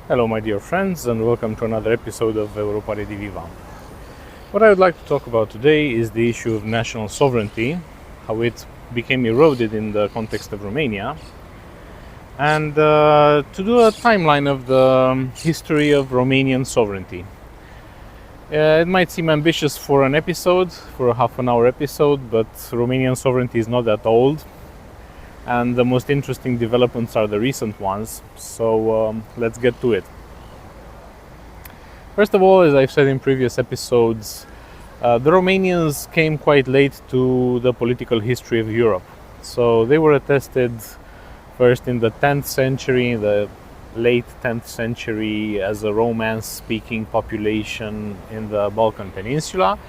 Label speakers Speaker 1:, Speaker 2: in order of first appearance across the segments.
Speaker 1: Hello my dear friends, and welcome to another episode of Europa Rediviva. What I would like to talk about today is the issue of national sovereignty, how it became eroded in the context of Romania, and to do a timeline of the history of Romanian sovereignty. It might seem ambitious for an episode, for a half an hour episode, but Romanian sovereignty is not that old. And the most interesting developments are the recent ones, so let's get to it. First of all, as I've said in previous episodes, the Romanians came quite late to the political history of Europe. So they were attested first in the 10th century, the late 10th century, as a Romance-speaking population in the Balkan Peninsula.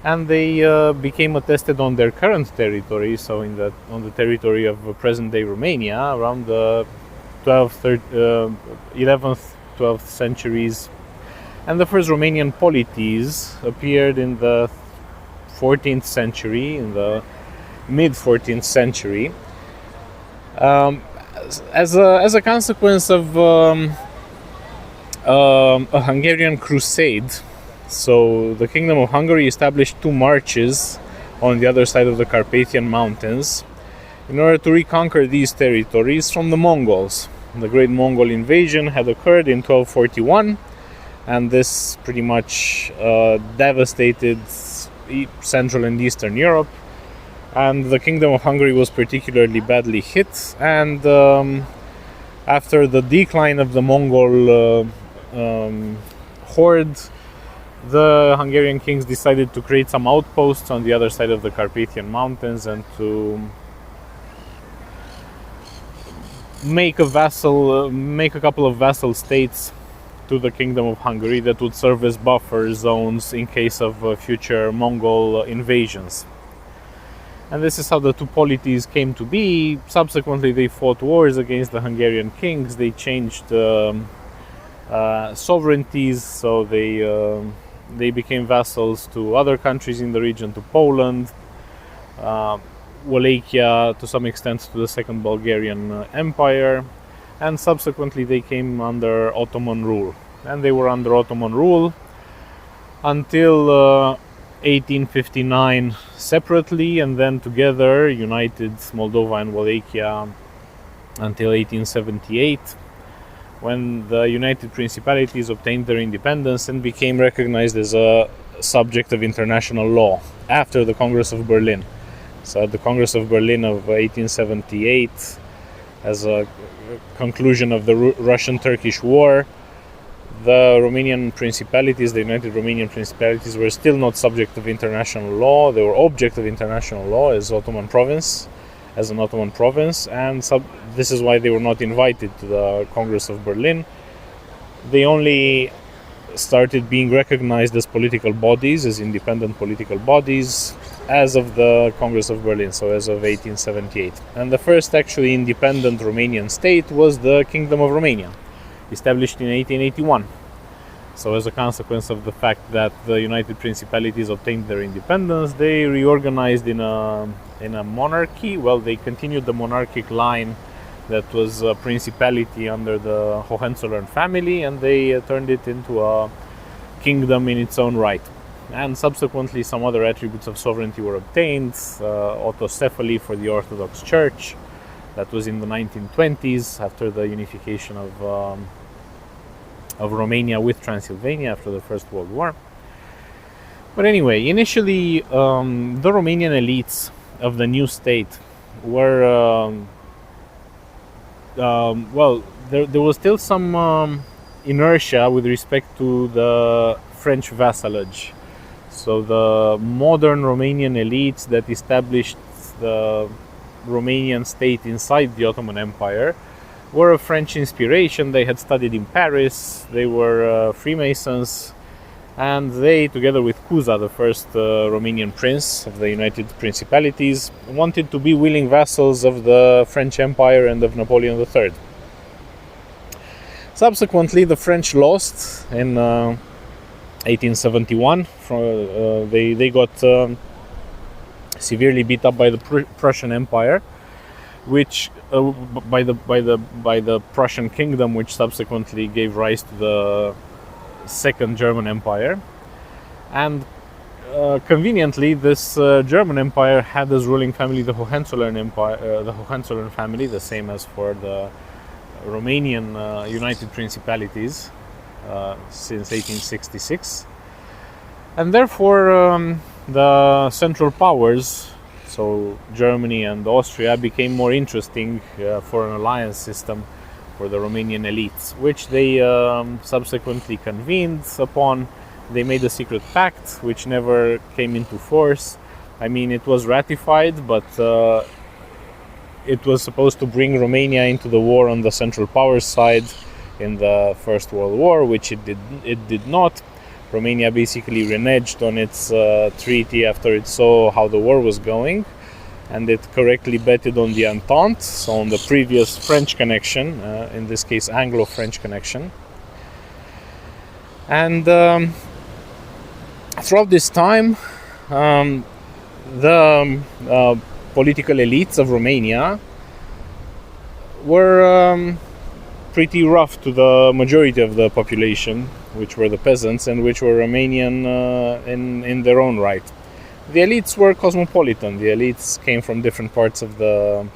Speaker 1: And they became attested on their current territory, so on the territory of present-day Romania, around the 11th, 12th centuries. And the first Romanian polities appeared in the 14th century, in the mid-14th century, as a consequence of a Hungarian crusade. So the Kingdom of Hungary established two marches on the other side of the Carpathian Mountains in order to reconquer these territories from the Mongols. The Great Mongol invasion had occurred in 1241, and this pretty much devastated Central and Eastern Europe, and the Kingdom of Hungary was particularly badly hit. And after the decline of the Mongol horde, the Hungarian kings decided to create some outposts on the other side of the Carpathian Mountains and to make a couple of vassal states to the Kingdom of Hungary that would serve as buffer zones in case of future Mongol invasions. And this is how the two polities came to be. Subsequently, they fought wars against the Hungarian kings. They changed sovereignties, so they became vassals to other countries in the region, to Poland, Wallachia, to some extent to the Second Bulgarian Empire, and subsequently they came under Ottoman rule. And they were under Ottoman rule until 1859 separately, and then together united Moldova and Wallachia until 1878. When the United Principalities obtained their independence and became recognized as a subject of international law after the Congress of Berlin. So at the Congress of Berlin of 1878, as a conclusion of the Russian-Turkish War, the Romanian principalities, the United Romanian Principalities, were still not subject of international law. They were object of international law as an Ottoman province, and this is why they were not invited to the Congress of Berlin. They only started being recognized as political bodies, as independent political bodies, as of the Congress of Berlin, so as of 1878. And the first actually independent Romanian state was the Kingdom of Romania, established in 1881. So as a consequence of the fact that the United Principalities obtained their independence, they reorganized in a monarchy. Well, they continued the monarchic line that was a principality under the Hohenzollern family, and they turned it into a kingdom in its own right. And subsequently some other attributes of sovereignty were obtained. Autocephaly for the Orthodox Church, that was in the 1920s after the unification of Romania with Transylvania after the First World War. But anyway, initially the Romanian elites of the new state were there was still some inertia with respect to the French vassalage. So the modern Romanian elites that established the Romanian state inside the Ottoman Empire were of French inspiration. They had studied in Paris, they were Freemasons, and they, together with Cuza, the first Romanian prince of the United Principalities, wanted to be willing vassals of the French Empire and of Napoleon III. Subsequently, the French lost in 1871. They got severely beat up by the Prussian Empire, which by the Prussian kingdom, which subsequently gave rise to the Second German Empire. And conveniently, this German Empire had as ruling family the Hohenzollern Empire, the Hohenzollern family, the same as for the Romanian United Principalities since 1866, and therefore the Central Powers, so Germany and Austria, became more interesting for an alliance system for the Romanian elites, which they subsequently convened upon. They made a secret pact which never came into force. I mean, it was ratified, but it was supposed to bring Romania into the war on the Central Powers side in the First World War, which it did not. Romania basically reneged on its treaty after it saw how the war was going, and it correctly betted on the Entente, so on the previous French connection, in this case Anglo-French connection. And throughout this time, the political elites of Romania were pretty rough to the majority of the population, which were the peasants and which were Romanian in their own right. The elites were cosmopolitan. The elites came from different parts of the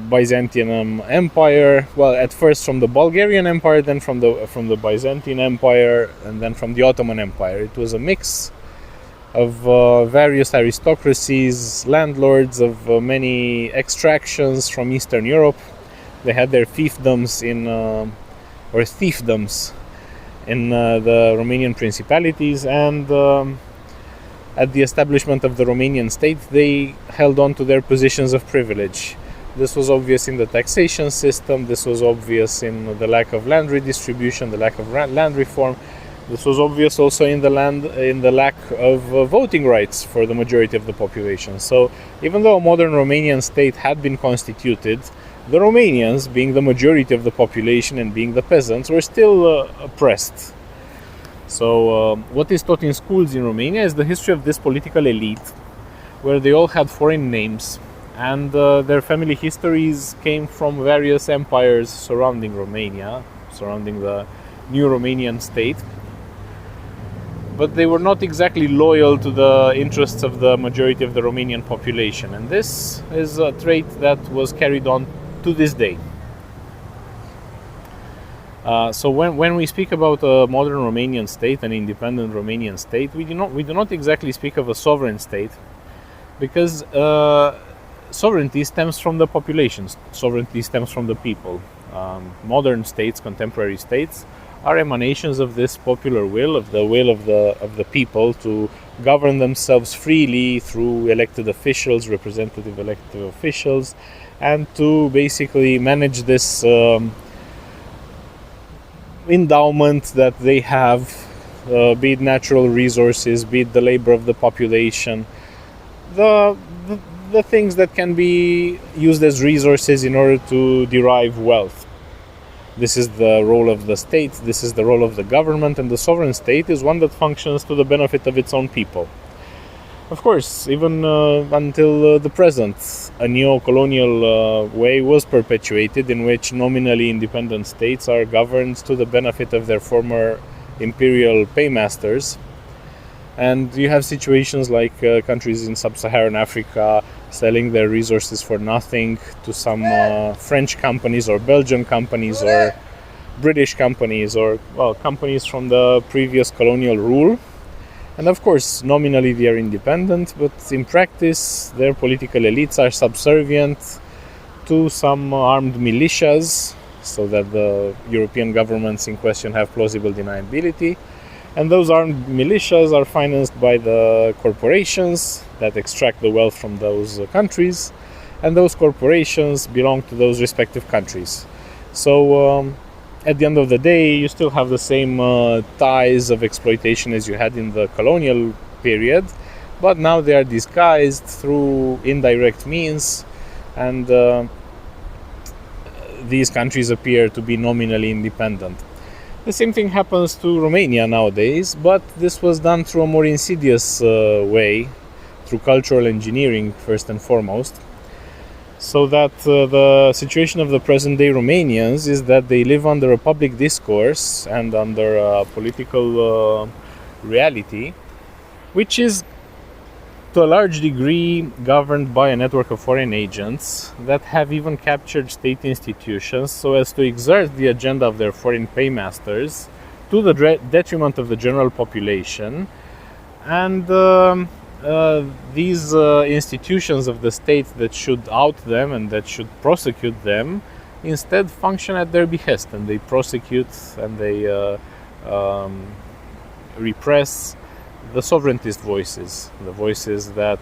Speaker 1: Byzantine Empire. Well, at first from the Bulgarian Empire, then from the Byzantine Empire, and then from the Ottoman Empire. It was a mix of various aristocracies, landlords of many extractions from Eastern Europe. They had their fiefdoms or thiefdoms in the Romanian principalities, and at the establishment of the Romanian state, they held on to their positions of privilege. This was obvious in the taxation system. This was obvious in the lack of land redistribution, the lack of land reform. This was obvious also in the lack of voting rights for the majority of the population. So even though a modern Romanian state had been constituted, the Romanians, being the majority of the population and being the peasants, were still oppressed. So what is taught in schools in Romania is the history of this political elite, where they all had foreign names, and their family histories came from various empires surrounding Romania, surrounding the new Romanian state. But they were not exactly loyal to the interests of the majority of the Romanian population. And this is a trait that was carried on to this day. So when we speak about a modern Romanian state, an independent Romanian state, we do not exactly speak of a sovereign state, because sovereignty stems from the populations. Sovereignty stems from the people. Modern states, contemporary states, are emanations of this popular will, of the people to govern themselves freely through elected officials, representative elected officials, and to basically manage this endowment that they have, be it natural resources, be it the labor of the population, the things that can be used as resources in order to derive wealth. This is the role of the state, this is the role of the government, and the sovereign state is one that functions to the benefit of its own people. Of course, even until the present, a neo-colonial way was perpetuated in which nominally independent states are governed to the benefit of their former imperial paymasters. And you have situations like countries in sub-Saharan Africa selling their resources for nothing to some French companies or Belgian companies or British companies, or companies from the previous colonial rule. And of course, nominally they are independent, but in practice their political elites are subservient to some armed militias, so that the European governments in question have plausible deniability. And those armed militias are financed by the corporations that extract the wealth from those countries, and those corporations belong to those respective countries. So at the end of the day, you still have the same ties of exploitation as you had in the colonial period, but now they are disguised through indirect means, and these countries appear to be nominally independent. The same thing happens to Romania nowadays, but this was done through a more insidious way, through cultural engineering first and foremost. So that the situation of the present-day Romanians is that they live under a public discourse and under a political reality, which is to a large degree governed by a network of foreign agents that have even captured state institutions so as to exert the agenda of their foreign paymasters to the detriment of the general population. And these institutions of the state that should out them and that should prosecute them instead function at their behest, and they prosecute and they repress the sovereigntist voices, the voices that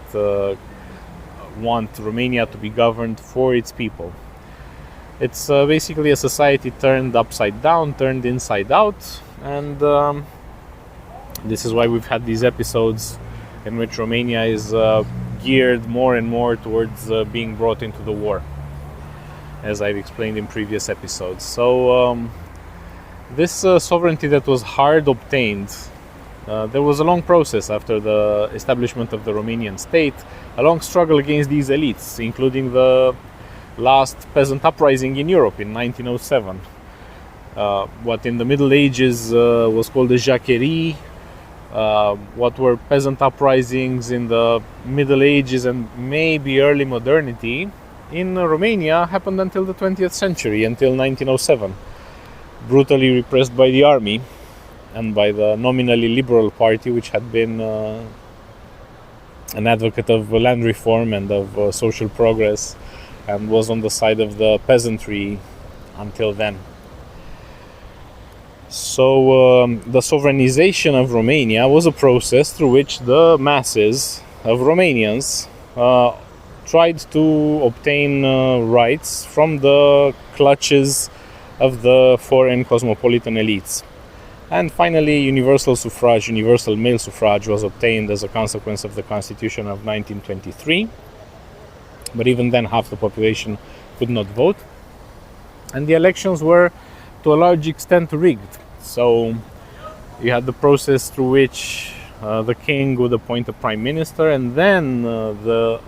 Speaker 1: want Romania to be governed for its people. It's basically a society turned upside down, turned inside out, and this is why we've had these episodes in which Romania is geared more and more towards being brought into the war, as I've explained in previous episodes. So this sovereignty that was hard obtained, there was a long process after the establishment of the Romanian state, a long struggle against these elites, including the last peasant uprising in Europe in 1907. What in the Middle Ages was called the jacquerie, what were peasant uprisings in the Middle Ages and maybe early modernity, in Romania happened until the 20th century, until 1907. Brutally repressed by the army and by the nominally Liberal Party, which had been an advocate of land reform and of social progress and was on the side of the peasantry until then. So the sovereignization of Romania was a process through which the masses of Romanians tried to obtain rights from the clutches of the foreign cosmopolitan elites. And finally, universal suffrage, universal male suffrage was obtained as a consequence of the Constitution of 1923. But even then, half the population could not vote. And the elections were to a large extent rigged. So you had the process through which the king would appoint a prime minister, and then the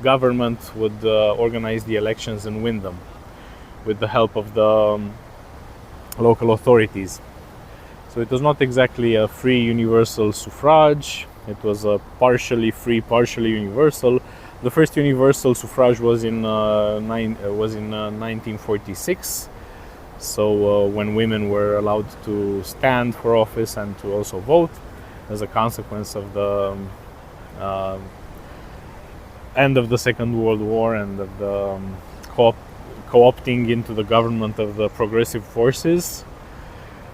Speaker 1: government would organize the elections and win them with the help of the local authorities. So it was not exactly a free universal suffrage. It was a partially free, partially universal. The first universal suffrage was in 1946. So when women were allowed to stand for office and to also vote, as a consequence of the end of the Second World War and of the co-opting into the government of the progressive forces,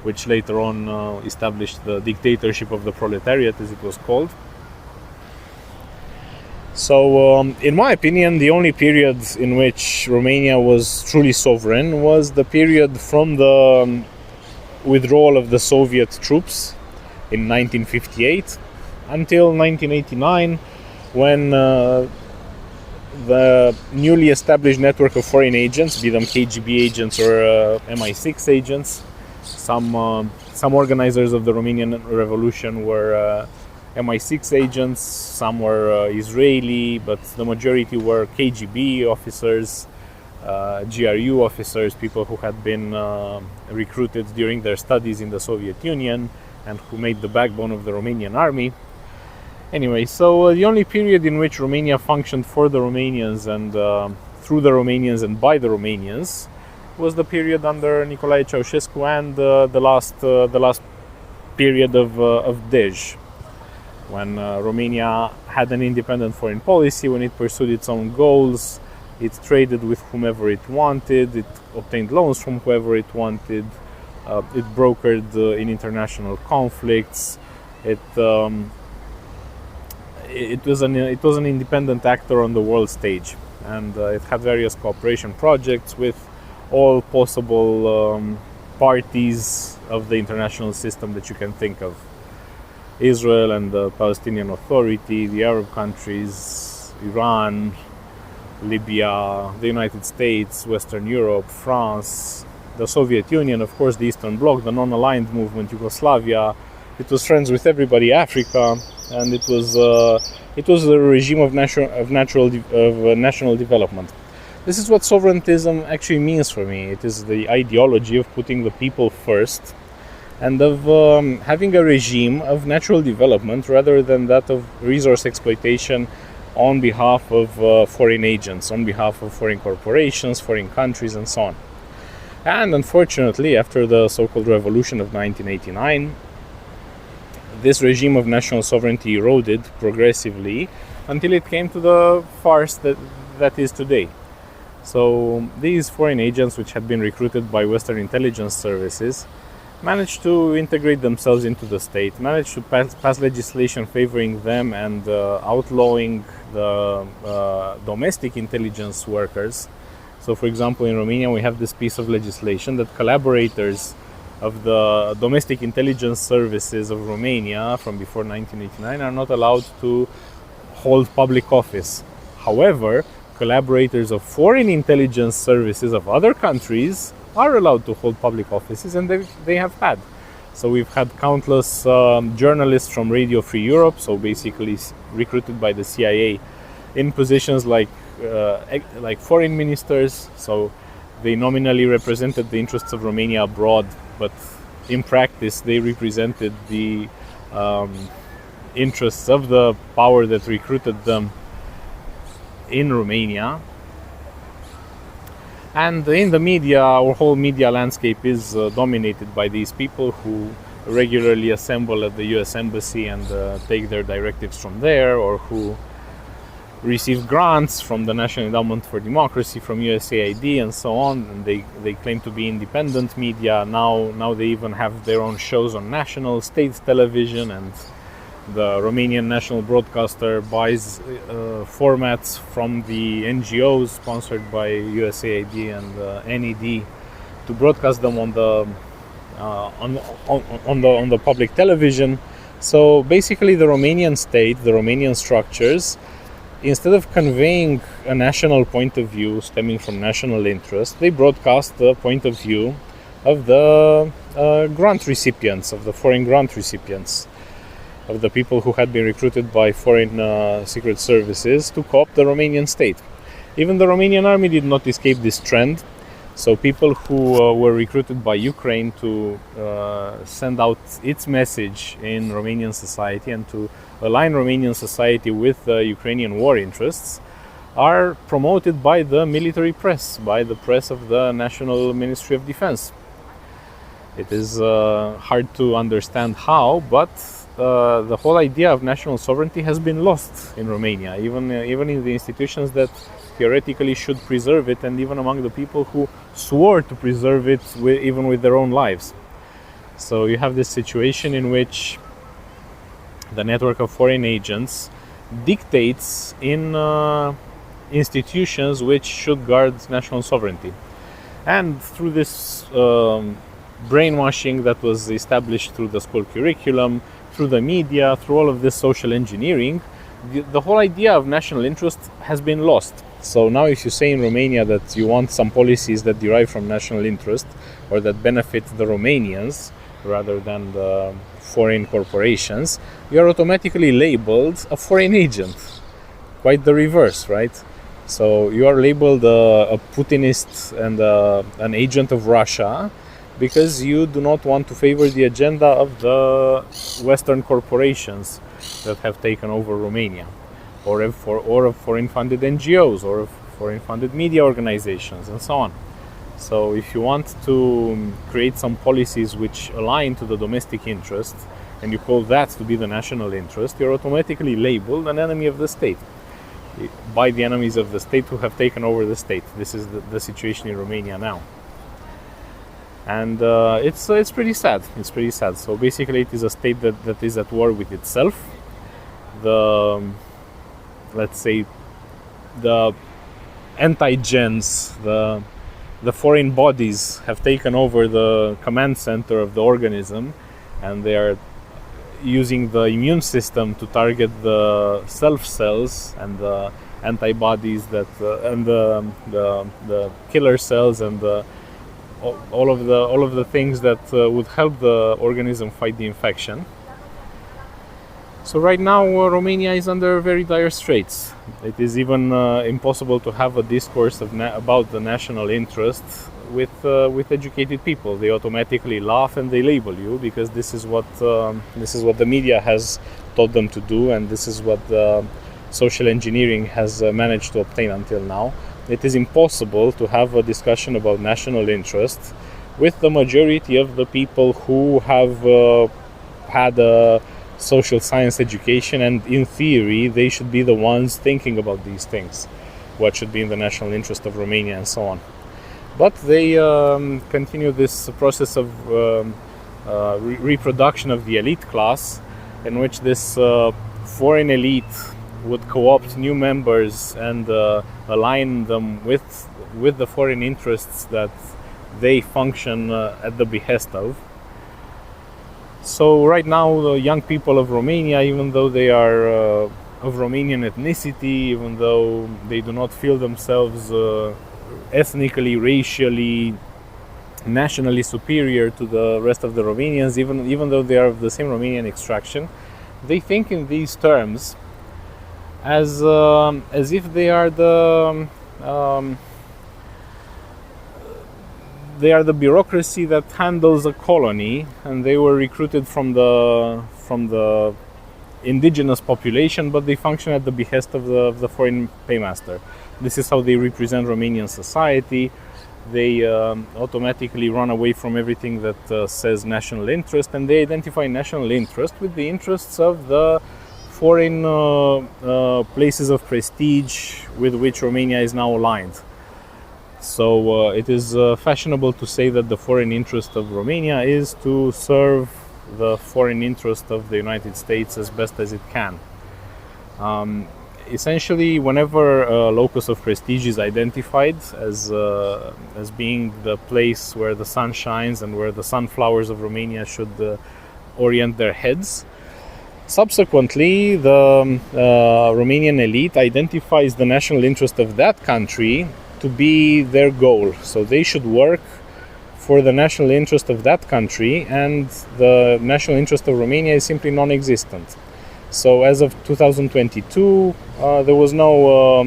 Speaker 1: which later on established the dictatorship of the proletariat, as it was called. So, in my opinion, the only period in which Romania was truly sovereign was the period from the withdrawal of the Soviet troops in 1958 until 1989, when the newly established network of foreign agents, be them KGB agents or MI6 agents, some organizers of the Romanian Revolution were MI6 agents, some were Israeli, but the majority were KGB officers, GRU officers, people who had been recruited during their studies in the Soviet Union and who made the backbone of the Romanian army. Anyway, so the only period in which Romania functioned for the Romanians and through the Romanians and by the Romanians was the period under Nicolae Ceausescu and the last period of Dej, when Romania had an independent foreign policy, when it pursued its own goals, it traded with whomever it wanted, it obtained loans from whoever it wanted, it brokered in international conflicts, it was an independent actor on the world stage, and it had various cooperation projects with all possible parties of the international system that you can think of. Israel and the Palestinian Authority, the Arab countries, Iran, Libya, the United States, Western Europe, France, the Soviet Union, of course, the Eastern Bloc, the non-aligned movement, Yugoslavia. It was friends with everybody, Africa, and it was a regime of national development. This is what sovereigntism actually means for me. It is the ideology of putting the people first and of having a regime of natural development rather than that of resource exploitation on behalf of foreign agents, on behalf of foreign corporations, foreign countries, and so on. And unfortunately, after the so-called revolution of 1989, this regime of national sovereignty eroded progressively until it came to the farce that is today. So these foreign agents, which had been recruited by Western intelligence services, managed to integrate themselves into the state, managed to pass legislation favoring them and outlawing the domestic intelligence workers. So, for example, in Romania, we have this piece of legislation that collaborators of the domestic intelligence services of Romania from before 1989 are not allowed to hold public office. However, collaborators of foreign intelligence services of other countries are allowed to hold public offices, and they have had. So we've had countless journalists from Radio Free Europe, so basically recruited by the CIA, in positions like foreign ministers. So they nominally represented the interests of Romania abroad, but in practice they represented the interests of the power that recruited them in Romania. And in the media, our whole media landscape is dominated by these people who regularly assemble at the US Embassy and take their directives from there, or who receive grants from the National Endowment for Democracy, from USAID, and so on. And they claim to be independent media. Now they even have their own shows on national state television, and the Romanian national broadcaster buys formats from the NGOs sponsored by USAID and NED to broadcast them on the public television. So basically, the Romanian state, the Romanian structures, instead of conveying a national point of view stemming from national interest, they broadcast the point of view of the grant recipients, of the foreign grant recipients, of the people who had been recruited by foreign secret services to co-opt the Romanian state. Even the Romanian army did not escape this trend. So people who were recruited by Ukraine to send out its message in Romanian society and to align Romanian society with Ukrainian war interests are promoted by the military press, by the press of the National Ministry of Defense. It is hard to understand how, but the whole idea of national sovereignty has been lost in Romania, even in the institutions that theoretically should preserve it, and even among the people who swore to preserve it even with their own lives. So you have this situation in which the network of foreign agents dictates in institutions which should guard national sovereignty. And through this brainwashing that was established through the school curriculum, through the media, through all of this social engineering, the whole idea of national interest has been lost. So now if you say in Romania that you want some policies that derive from national interest or that benefit the Romanians rather than the foreign corporations, you are automatically labeled a foreign agent. Quite the reverse, right? So you are labeled a Putinist and an agent of Russia because you do not want to favor the agenda of the Western corporations that have taken over Romania, or of foreign-funded NGOs, or of foreign-funded media organizations, and so on. So if you want to create some policies which align to the domestic interest, and you call that to be the national interest, you're automatically labeled an enemy of the state by the enemies of the state who have taken over the state. This is the situation in Romania now. And it's pretty sad. It's pretty sad. So basically, it is a state that is at war with itself. Let's say, the anti-gens, the foreign bodies have taken over the command center of the organism, and they are using the immune system to target the self cells and the antibodies and the killer cells and all of the things that would help the organism fight the infection. So right now, Romania is under very dire straits. It is even impossible to have a discourse about the national interest with educated people. They automatically laugh and they label you because this is what the media has taught them to do, and this is what social engineering has managed to obtain until now. It is impossible to have a discussion about national interest with the majority of the people who have had a social science education, and in theory they should be the ones thinking about these things, what should be in the national interest of Romania and so on. But they continue this process of reproduction of the elite class, in which this foreign elite would co-opt new members and align them with the foreign interests that they function at the behest of. So right now, the young people of Romania, even though they are of Romanian ethnicity, even though they do not feel themselves ethnically, racially, nationally superior to the rest of the Romanians, even though they are of the same Romanian extraction, they think in these terms as if they are the bureaucracy that handles a colony, and they were recruited from the indigenous population, but they function at the behest of the foreign paymaster. This is how they represent Romanian society. They automatically run away from everything that says national interest, and they identify national interest with the interests of the foreign places of prestige with which Romania is now aligned. So it is fashionable to say that the foreign interest of Romania is to serve the foreign interest of the United States as best as it can. Essentially, whenever a locus of prestige is identified as being the place where the sun shines and where the sunflowers of Romania should orient their heads, subsequently the Romanian elite identifies the national interest of that country to be their goal. So they should work for the national interest of that country, and the national interest of Romania is simply non-existent. So as of 2022, there was no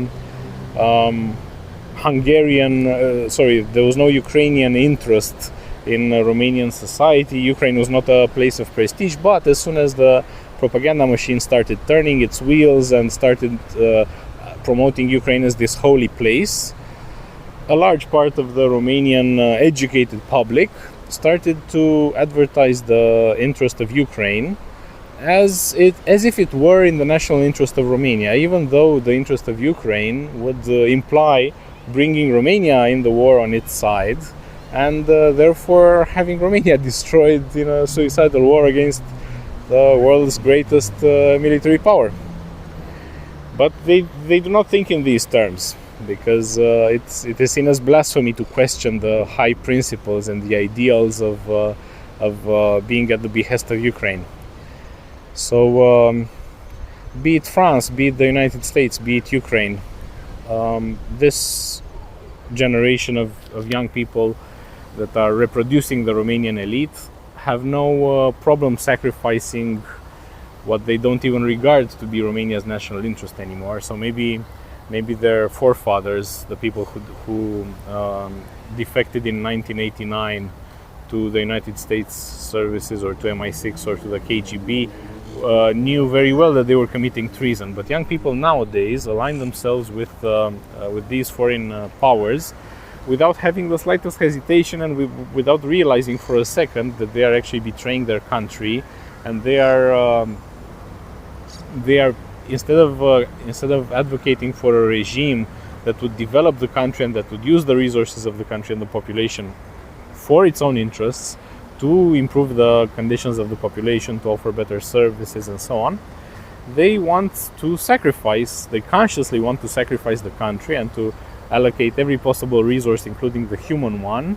Speaker 1: there was no Ukrainian interest in Romanian society. Ukraine was not a place of prestige, but as soon as the propaganda machine started turning its wheels and started promoting Ukraine as this holy place, a large part of the Romanian educated public started to advertise the interest of Ukraine as if it were in the national interest of Romania, even though the interest of Ukraine would imply bringing Romania in the war on its side, and therefore having Romania destroyed in a suicidal war against the world's greatest military power. But they do not think in these terms, because it is seen as blasphemy to question the high principles and the ideals of being at the behest of Ukraine. So be it France, be it the United States, be it Ukraine, this generation of young people that are reproducing the Romanian elite have no problem sacrificing what they don't even regard to be Romania's national interest anymore. So maybe their forefathers, the people who defected in 1989 to the United States services or to MI6 or to the KGB, knew very well that they were committing treason. But young people nowadays align themselves with these foreign powers without having the slightest hesitation, and without realizing for a second that they are actually betraying their country, and they are instead of advocating for a regime that would develop the country and that would use the resources of the country and the population for its own interests, to improve the conditions of the population, to offer better services and so on, they consciously want to sacrifice the country and to allocate every possible resource, including the human one,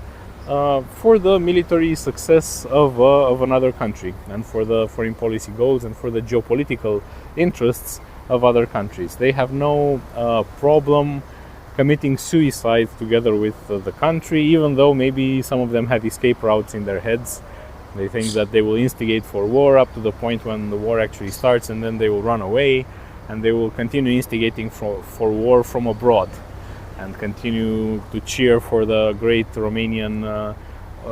Speaker 1: for the military success of another country, and for the foreign policy goals and for the geopolitical interests of other countries. They have no problem committing suicide together with the country, even though maybe some of them have escape routes in their heads They think that they will instigate for war up to the point when the war actually starts, and then they will run away, and they will continue instigating for war from abroad, and continue to cheer for the great Romanian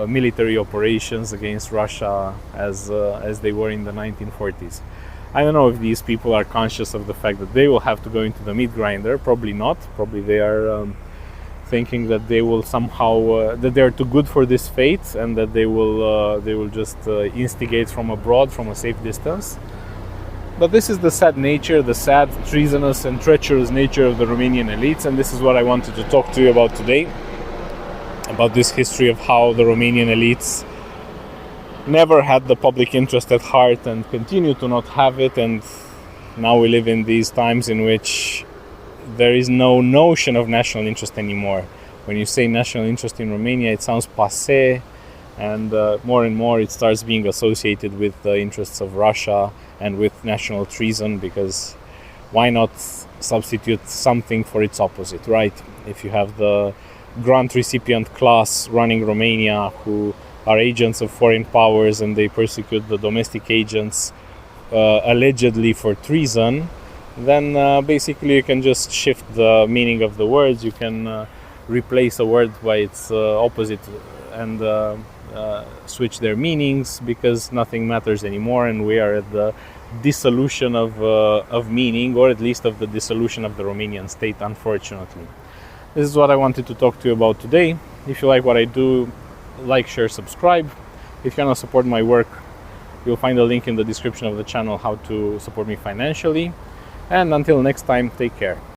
Speaker 1: military operations against Russia as they were in the 1940s. I don't know if these people are conscious of the fact that they will have to go into the meat grinder. Probably not. Probably they are thinking that they will somehow that they are too good for this fate, and that they will just instigate from abroad, from a safe distance. But this is the sad nature, the sad, treasonous and treacherous nature of the Romanian elites, and this is what I wanted to talk to you about today, about this history of how the Romanian elites never had the public interest at heart and continue to not have it, and now we live in these times in which there is no notion of national interest anymore. When you say national interest in Romania, it sounds passé, and more it starts being associated with the interests of Russia and with national treason, because why not substitute something for its opposite, right? If you have the grant recipient class running Romania, who are agents of foreign powers, and they persecute the domestic agents allegedly for treason, then basically you can just shift the meaning of the words. You can replace a word by its opposite and switch their meanings, because nothing matters anymore, and we are at the dissolution of meaning, or at least of the dissolution of the Romanian state, unfortunately. This is what I wanted to talk to you about today. If you like what I do, like, share, subscribe. If you want to support my work, you'll find a link in the description of the channel how to support me financially. And until next time, take care.